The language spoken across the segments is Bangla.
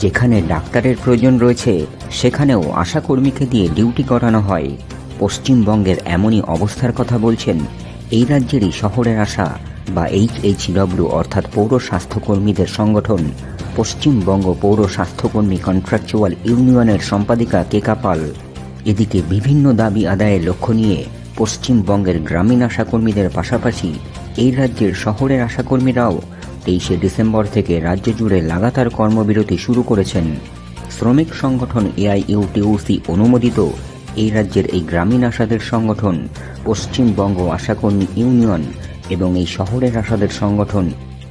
যেখানে ডাক্তারের প্রয়োজন রয়েছে সেখানেও আশাকর্মীকে দিয়ে ডিউটি করানো হয়। পশ্চিমবঙ্গের এমনই অবস্থার কথা বলছেন এই রাজ্যেরই শহরের আশা বা HHW অর্থাৎ পৌর স্বাস্থ্যকর্মীদের সংগঠন পশ্চিমবঙ্গ পৌর স্বাস্থ্যকর্মী কন্ট্রাকচুয়াল ইউনিয়নের সম্পাদিকা কেকা পাল। এদিকে বিভিন্ন দাবি আদায়ের লক্ষ্য নিয়ে পশ্চিমবঙ্গের গ্রামীণ আশাকর্মীদের পাশাপাশি এই রাজ্যের শহরের আশাকর্মীরাও 23শে ডিসেম্বর থেকে রাজ্য জুড়ে লাগাতার কর্মবিরতি শুরু করেছেন। শ্রমিক সংগঠন AIUTUC অনুমোদিত এই রাজ্যের এই গ্রামীণ আশাদের সংগঠন পশ্চিমবঙ্গ আশাকর্মী ইউনিয়ন এবং এই শহরের আশাদের সংগঠন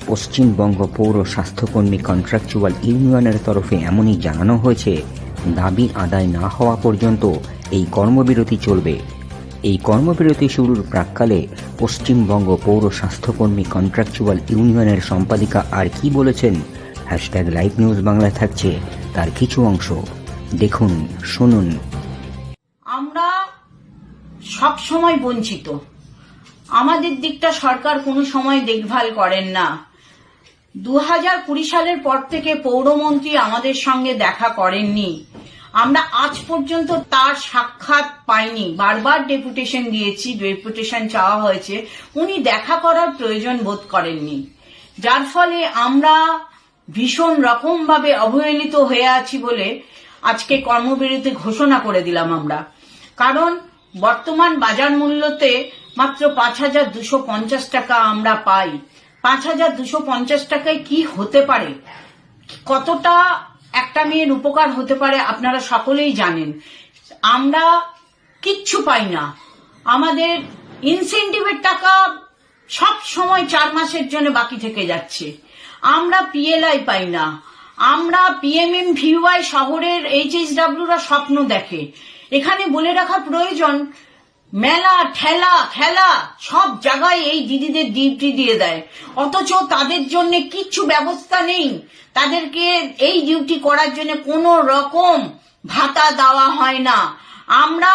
পশ্চিমবঙ্গ পৌর স্বাস্থ্যকর্মী কন্ট্রাকচুয়াল ইউনিয়নের তরফে এমনই জানানো হয়েছে, দাবি আদায় না হওয়া পর্যন্ত এই কর্মবিরতি চলবে। এই কর্মবিরতি শুরুর প্রাক্কালে পশ্চিমবঙ্গ পৌর স্বাস্থ্যকর্মী কন্ট্রাকচুয়াল ইউনিয়নের সম্পাদিকা আর কি বলেছেন, #লাইভ নিউজ বাংলায় থাকছে তার কিছু অংশ। দেখুন, শুনুন। আমরা সব সময় বঞ্চিত, আমাদের দিকটা সরকার কোনো সময় দেখভাল করেন না। 2020 সালের পর থেকে পৌরমন্ত্রী আমাদের সঙ্গে দেখা করেননি, আমরা আজ পর্যন্ত তার সাক্ষাৎ পাইনি। বারবার ডেপুটেশন দিয়েছি, ডেপুটেশন চাওয়া হয়েছে, উনি দেখা করার প্রয়োজন বোধ করেননি। যার ফলে আমরা ভীষণ রকম ভাবে অবহেলিত হয়ে আছি বলে আজকে কর্মবিরতি ঘোষণা করে দিলাম আমরা। কারণ বর্তমান বাজার মূল্যতে মাত্র 5,250 টাকা আমরা পাই। 5,250 টাকায় কি হতে পারে, কতটা একটা মেয়ের উপকার হতে পারে আপনারা সকলেই জানেন। আমরা কিচ্ছু পাই না, আমাদের ইনসেন্টিভের টাকা সব সময় 4 মাসের জন্য বাকি থেকে যাচ্ছে। আমরা PLI পাই না, আমরা PMMVY শহরের HHWরা স্বপ্ন দেখে। এখানে বলে রাখা প্রয়োজন, মেলা ঠেলা খেলা সব জায়গায় এই দিদিদের ডিউটি দিয়ে দেয়, অথচ তাদের জন্য কিচ্ছু ব্যবস্থা নেই। তাদেরকে এই ডিউটি করার জন্য কোনো রকম ভাতা দেওয়া হয় না। আমরা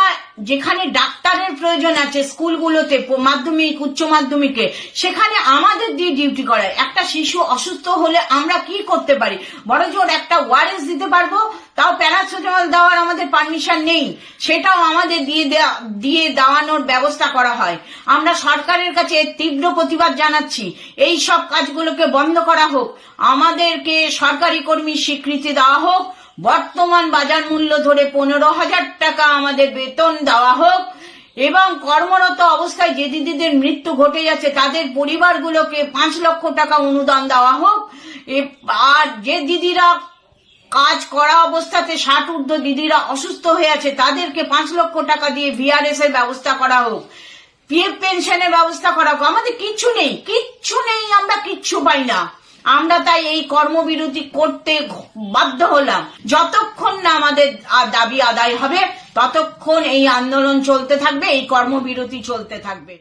যেখানে ডাক্তারের প্রয়োজন আছে স্কুলগুলোতে, মাধ্যমিক উচ্চ মাধ্যমিকে, সেখানে আমাদের দিয়ে ডিউটি করায়। একটা শিশু অসুস্থ হলে আমরা কি করতে পারি, বড় জোর একটা ORS দিতে পারবো, তাও প্যারাসিটামল দেওয়ার আমাদের পারমিশন নেই, সেটাও আমাদের দিয়ে দেওয়ানোর ব্যবস্থা করা হয়। আমরা সরকারের কাছে তীব্র প্রতিবাদ জানাচ্ছি, এই সব কাজগুলোকে বন্ধ করা হোক, আমাদেরকে সরকারি কর্মীর স্বীকৃতি দেওয়া হোক, বর্তমান বাজার মূল্য ধরে 15,000 টাকা আমাদের বেতন দেওয়া হোক, এবং কর্মরত অবস্থায় যে দিদিদের মৃত্যু ঘটে যাচ্ছে তাদের পরিবারগুলোকে 5 লক্ষ টাকা অনুদান দেওয়া হোক। আর যে দিদিরা কাজ করা অবস্থাতে 60 ঊর্ধ্ব দিদিরা অসুস্থ হয়ে আছে তাদেরকে 5 লক্ষ টাকা দিয়ে VRS এর ব্যবস্থা করা হোক, PF পেনশনের ব্যবস্থা করা হোক। আমাদের কিচ্ছু নেই, আমরা কিচ্ছু পাই না। আমরা তাই এই কর্মবিরতি করতে বাধ্য হলাম। যতক্ষণ না আমাদের দাবি আদায় হবে ততক্ষণ এই আন্দোলন চলতে থাকবে, এই কর্মবিরতি চলতে থাকবে।